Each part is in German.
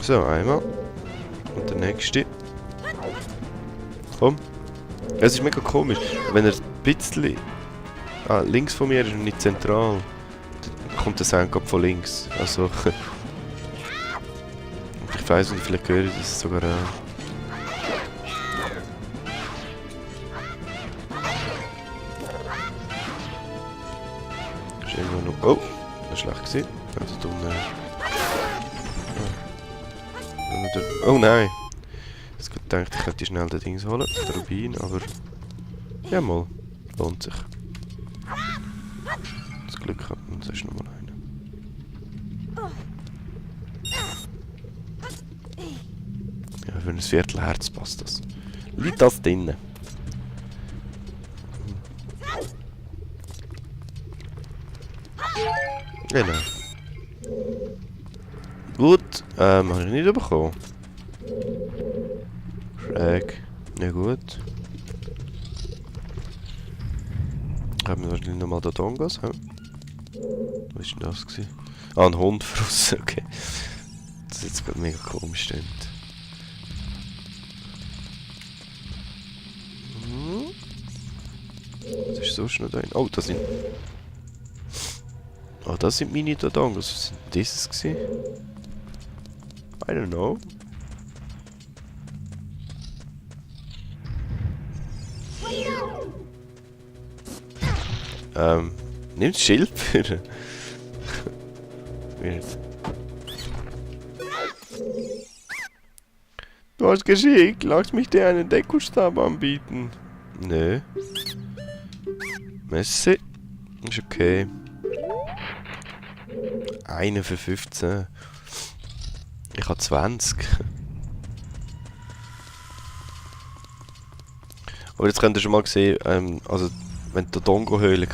So, einmal. Und der nächste. Komm. Es ist mega komisch. Wenn er ein bisschen links von mir ist und nicht zentral, dann kommt der Sound gerade von links. Also. Ich weiss nicht, vielleicht höre ich das sogar auch. Ist irgendwo noch. Oh! Das war schlecht gewesen. Also dumm. Oh nein! Ich habe gedacht, ich könnte schnell den Dings holen, den Rubin, aber... Ja mal, lohnt sich. Das Glück hat man, sonst noch mal einen. Ja, für ein Viertelherz passt das. Liegt das drinnen? Genau. Gut, habe ich nicht bekommen. Schräg. Ja gut. Haben wir wahrscheinlich nochmal den Dongos, hä? Was war denn das gewesen? Ah, ein Hund verrissen, okay. Das ist jetzt gerade mega komisch stimmt. Was ist so schnell da hin? Oh, das sind... Oh, das sind meine Dodongos. Was sind das gewesen? I don't know. Nimm das Schild für. Du hast geschickt, lass mich dir einen Dekostab anbieten. Nö. Messi. Ist okay. Eine für 15. Ich habe 20. Aber jetzt könnt ihr schon mal sehen, also wenn die Dongo-Höhle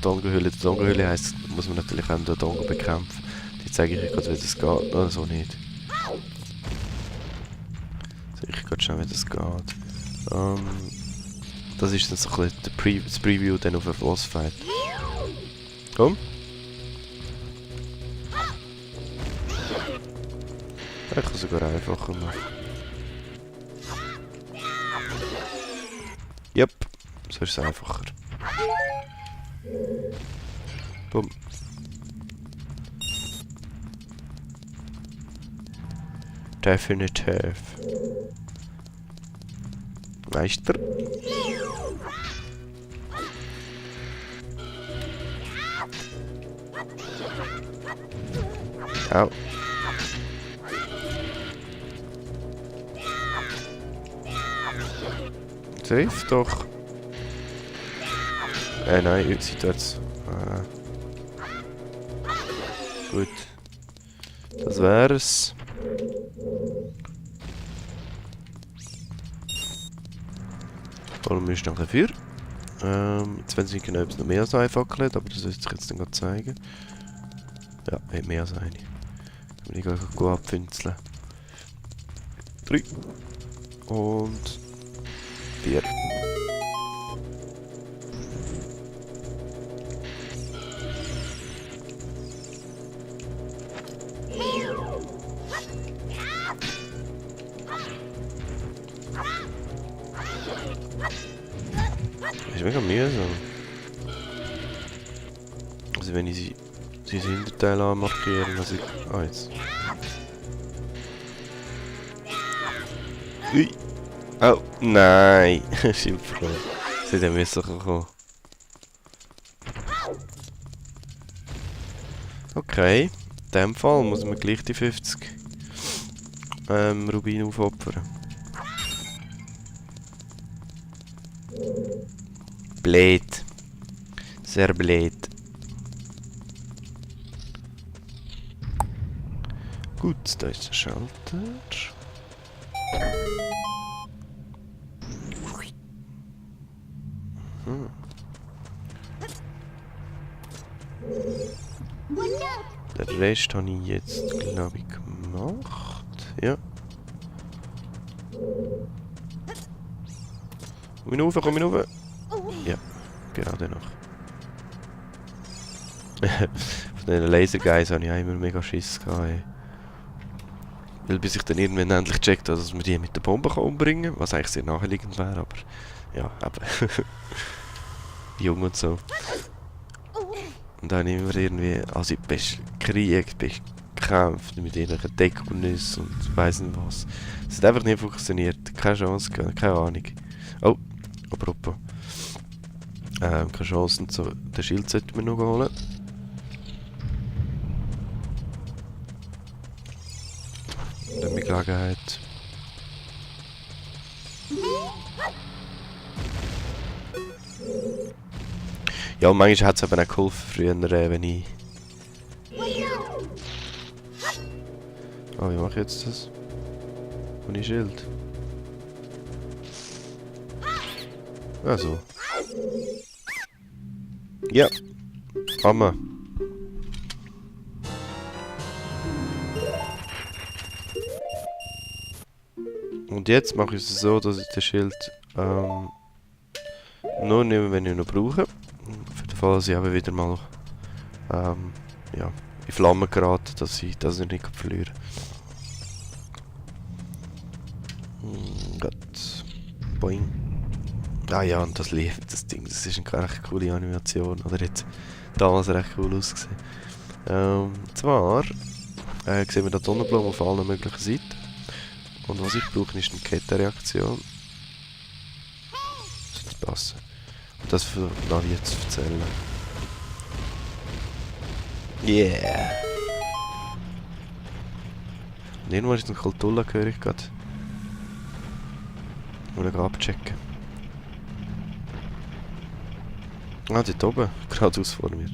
Dongo-Höhle heisst, muss man natürlich auch den Dongo bekämpfen. Die zeige ich euch gerade, wie das geht. Oder so nicht. Zeige ich gerade schon, wie das geht. Das ist dann so ein bisschen das Preview dann auf den Bossfight. Komm. Ich kann sogar einfacher machen. Yep, so ist es einfacher. Bumm. Definitiv. Meister. Au. Triff doch. Nein, jetzt jetzt. Gut. Das wär's. Holen wir noch dafür. Jetzt weiß ich nicht genau, ob es noch mehr als eine Fackel hat, aber das soll ich jetzt dann zeigen. Ja, hat mehr als eine. Kann ich gut abfinzeln. 3. Und 4. Das ist mega mühsam. Also wenn ich sie Hinterteil anmarkieren, also ich... Ah, jetzt. Ui! Oh, nein! Schimpfroh. Sie hätten müssen kommen. Okay. In dem Fall muss man gleich die 50 Rubine aufopfern. Blöd. Sehr blöd. Gut, da ist der Schalter. Den Rest habe ich jetzt, glaube ich, gemacht. Ja. Komm ich rauf, komm ich rauf. Ja, gerade noch. Von den Laserguys habe ich auch immer mega Schiss gehabt. Ey. Weil bis ich dann irgendwann endlich checkt habe, dass man die mit der Bombe umbringen kann, was eigentlich sehr naheliegend wäre, aber ja, eben. Jung und so. Und dann immer irgendwie, also bist gekriegt, bist gekämpft mit irgendwelchen Deckungsnüssen und weiss nicht was. Es hat einfach nicht funktioniert, keine Chance gehabt, keine Ahnung. Oh, apropos. Keine Chance und so, den Schild sollten wir noch holen. Dann mit Gelegenheit. Ja, und manchmal hat es eben auch geholfen, früher, wenn ich... Ah, wie mache ich jetzt das? Ohne Schild. Also. Ja. Hammer. Und jetzt mache ich es so, dass ich das Schild nur nehme, wenn ich ihn noch brauche. Für den Fall, dass ich eben wieder mal ja, in Flammen gerate, dass ich nicht verliere. Gut. Boing. Ah ja, und das liebt das Ding. Das ist eine recht coole Animation. Oder jetzt damals recht cool ausgesehen. Zwar sehen wir da die Sonnenblume auf allen möglichen Seiten. Und was ich brauche, ist eine Kettenreaktion. Das sollte passen. Und das für Navi zu erzählen. Yeah! Und irgendwann ist ein Kultulla, höre ich gerade. Muss ich abchecken. Ah, dort oben. Geradeaus vor mir.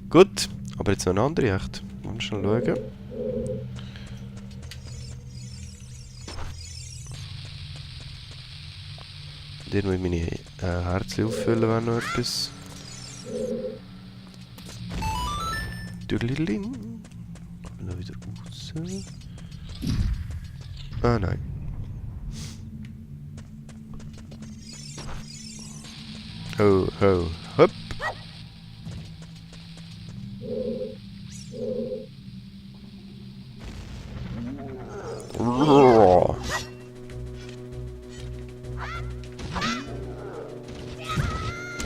Gut, aber jetzt noch eine andere echt. Mal schnell schauen. Und irgendwo meine Herzen auffüllen, wäre noch etwas. Düdelin. Kommen wir wieder raus. Ah, nein. Ho, ho, hopp.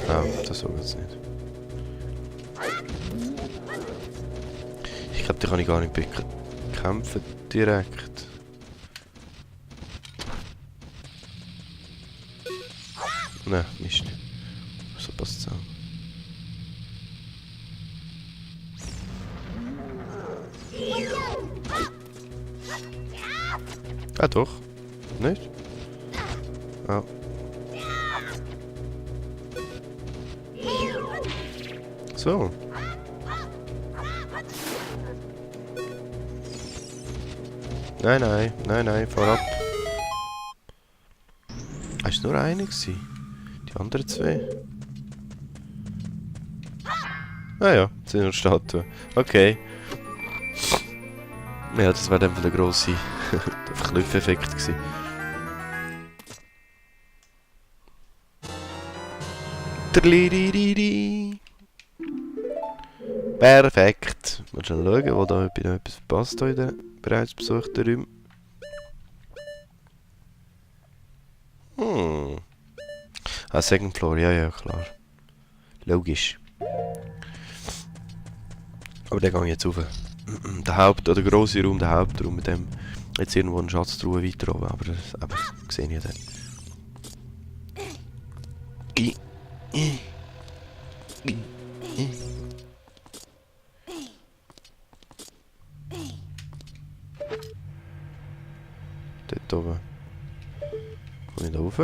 Ah, das so geht's nicht. Ich glaube, die kann ich gar nicht bekämpfen direkt. Nein, Mist. So passt es auch. Ah doch. Nicht? Ah. So. Nein, nein, nein, nein, vorab. Es war nur eine gewesen. Die anderen zwei. Ah ja, das sind nur Statuen. Okay. Ja, das wäre dann der grosse Verknüpfeffekt gewesen. Perfekt. Mal schnell schauen, wo da noch etwas verpasst in den bereits besuchten Räumen. Ah, Second Floor, ja, ja, klar. Logisch. Aber den gehe ich jetzt rauf. Der grosse Raum, der Hauptraum, mit dem jetzt irgendwo eine Schatztruhe weiter oben, aber das sehe ich ja dann. Dort oben. Komme ich da rauf?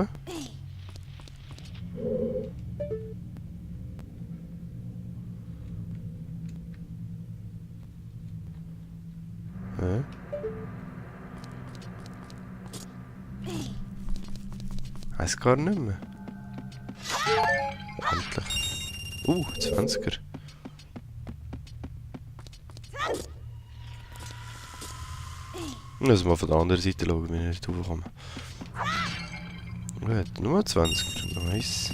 Weiß gar nicht mehr. Endlich. 20er. Ich muss mal von der anderen Seite schauen, wenn ich nicht raufkomme. Gut, nur 20er. Nice.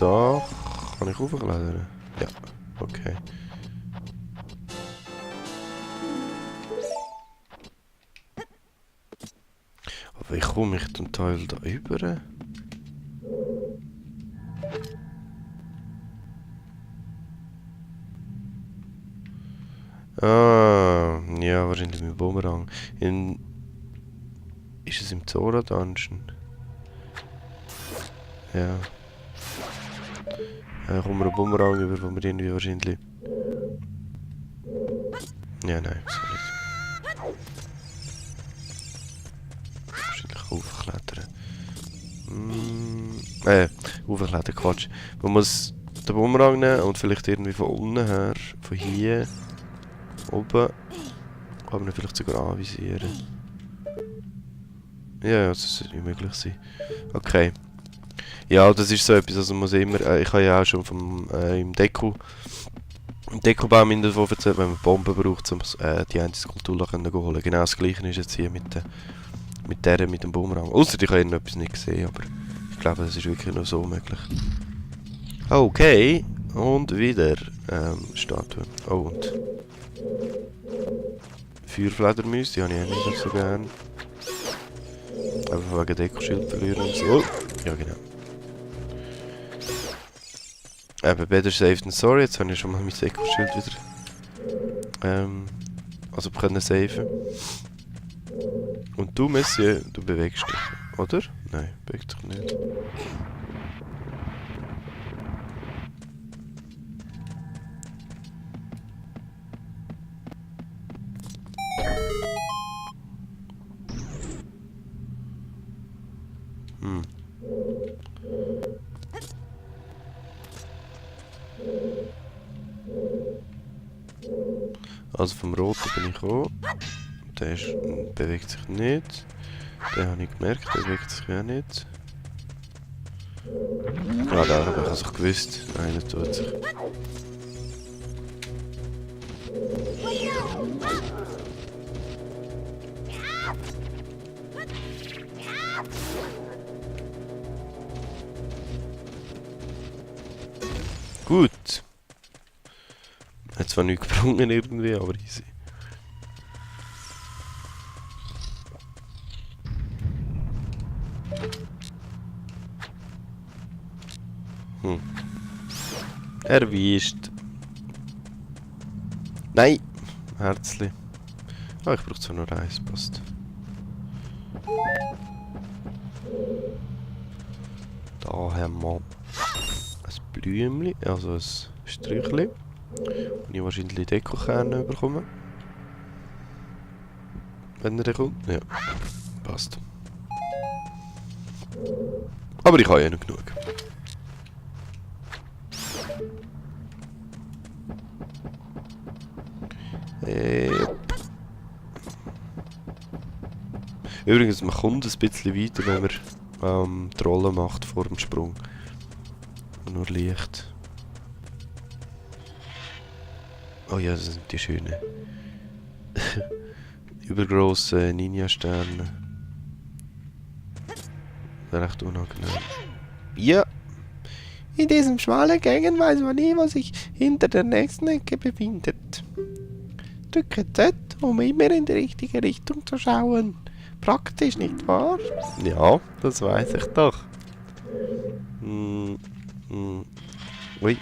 da kann ich hochklettern. Ja, okay. Aber wie komme ich den Teil da über? Ah, ja, wahrscheinlich mit Bumerang. Ist es im Zora Dungeon? Ja. Kommen wir einen Bumerang über, wo wir irgendwie wahrscheinlich... Ja, nein, sorry. Wahrscheinlich aufklettern. Aufklettern, Quatsch. Man muss den Bumerang nehmen und vielleicht irgendwie von unten her, von hier, oben, kann man ihn vielleicht sogar anvisieren. Ja, das sollte möglich sein. Okay. Ja, das ist so etwas, also man muss immer, ich habe ja auch schon im Dekobaum in der Waffe erzählt, wenn man Bomben braucht, um die eine Skulptur holen zu können. Genau das gleiche ist jetzt hier mit dem Bumerang. Ausser ich habe irgendetwas nicht gesehen, aber ich glaube, das ist wirklich nur so möglich. Okay, und wieder Statue. Oh, und Feuerfledermäuse, die habe ich auch nicht so gern. Einfach wegen Dekoschild verlieren und so. Oh, ja genau. Eben, better safe than sorry. Jetzt habe ich schon mal mein Dekoschild wieder also können saven. Und du, Monsieur, du bewegst dich, oder? Nein, bewegt dich nicht. Also vom Roten bin ich auch. Der bewegt sich nicht. Den habe ich gemerkt, der bewegt sich ja nicht. Ah, da habe ich also gewusst. Nein, der tut sich. Gut. Hat zwar nicht gebrungen irgendwie, aber easy. Erwischt. Nein! Herzli. Ah, ich brauche zwar nur eins, passt. Da haben wir ein Blümchen, also ein Sträuchchen. Und ich wahrscheinlich Dekokerne bekommen. Wenn er kommt. Ja, passt. Aber ich habe ja noch genug. Übrigens, man kommt ein bisschen weiter, wenn man die Rolle macht vor dem Sprung. Nur leicht. Oh ja, das sind die schönen. Übergrosse Ninja-Sterne. Recht unangenehm. Ja! In diesen schmalen Gängen weiß man nie, was sich hinter der nächsten Ecke befindet. Drücke Z, um immer in die richtige Richtung zu schauen. Praktisch, nicht wahr? Ja, das weiß ich doch. Ui.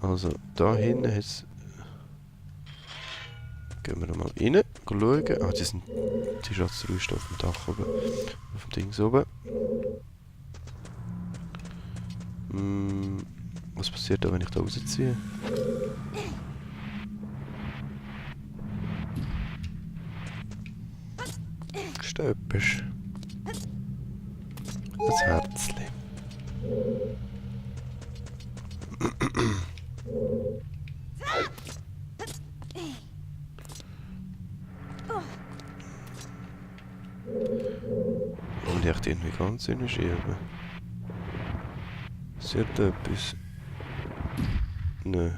Also, da hinten hat's... Gehen wir mal rein, schauen. Ah, die Schatzrüste auf dem Dach oben. Auf dem Ding oben. Was passiert da, wenn ich da rausziehe? Stöppisch. Das Herzli. Und ich irgendwie ganz schieben. Sieht etwas. Nö.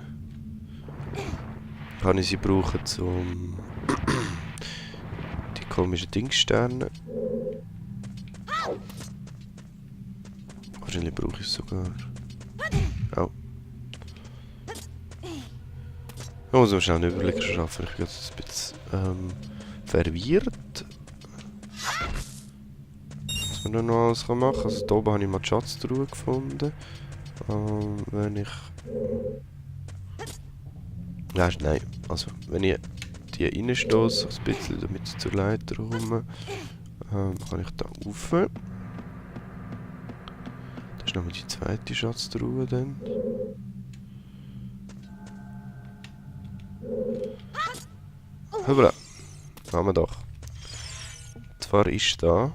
Kann ich sie brauchen zum die komischen Dingsterne. Wahrscheinlich brauche ich es sogar. Oh. Ich muss mir schnell einen Überblick schaffen. Ich bin jetzt ein bisschen verwirrt. Was man da noch alles machen kann. Also hier oben habe ich mal die Schatztruhe gefunden. Wenn ich... Nein, also wenn ich die reinstoße, ein bisschen damit sie zur Leiter komme, kann ich da rauf. Das ist nochmal die zweite Schatztruhe dann. Hoppla. Haben wir doch. Und zwar ist da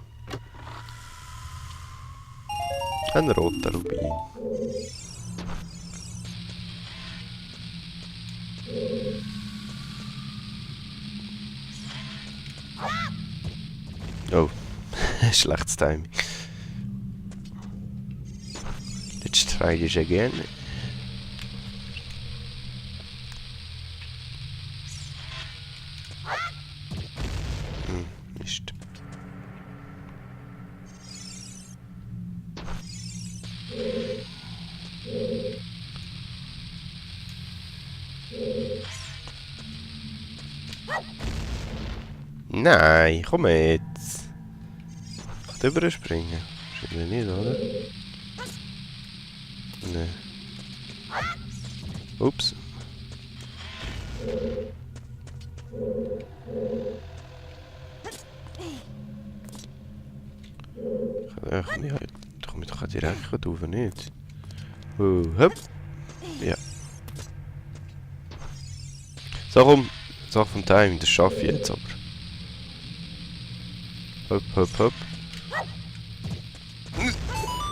ein roter Rubin. Oh, schlechtes Timing. Let's try this again. Mist. Nein, komm jetzt. Ich kann überspringen. Wahrscheinlich nicht, oder? Nein. Ups. Ich komme doch direkt rauf, nicht? Oh, hopp. Ja. So, komm. Sache vom Timing, das schaffe ich jetzt aber. Hopp, hopp, hopp.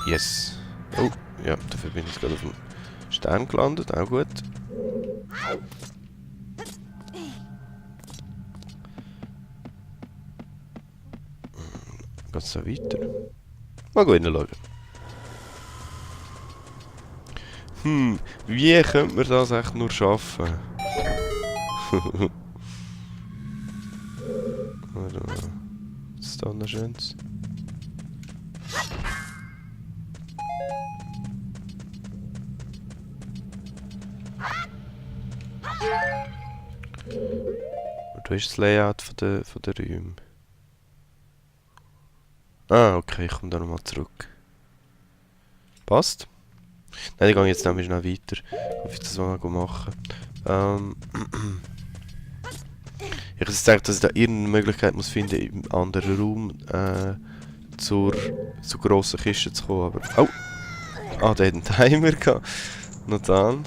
Yes. Oh, ja, dafür bin ich gerade auf dem Stern gelandet, auch gut. Geht's so weiter? Mal reinschauen. Wie könnte man das echt nur schaffen? Warte mal. Was ist da noch Schönes? Du hast das Layout von der Räume. Ah, okay, ich komme da nochmal zurück. Passt? Nein, ich gehe jetzt nämlich noch weiter. Ob ich das mal machen. Ich habe gedacht, dass ich da irgendeine Möglichkeit muss finden, im anderen Raum zur grossen Kiste zu kommen. Aber. Oh! Ah, der hat einen Timer gehabt. Noch dann.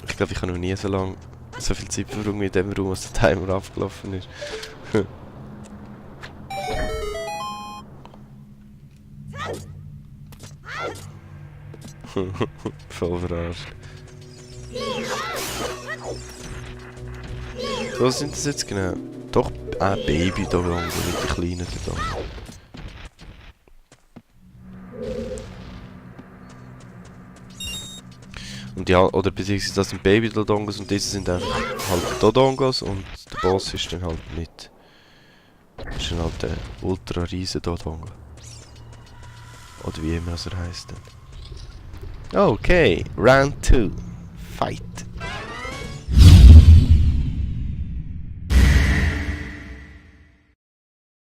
Ich glaube, ich habe noch nie so lange so viel Zeit verbraucht mit dem Raum, als der Timer abgelaufen ist. Voll verarscht. Was sind das jetzt genau? Doch, Baby da lang, mit den kleinen da. Und ja, oder beziehungsweise das sind Baby-Dodongos und diese sind einfach halt Dodongos und der Boss ist dann halt nicht. Das ist dann halt der ultra riesen Dodongo. Oder wie immer er heisst dann. Okay, Round 2. Fight.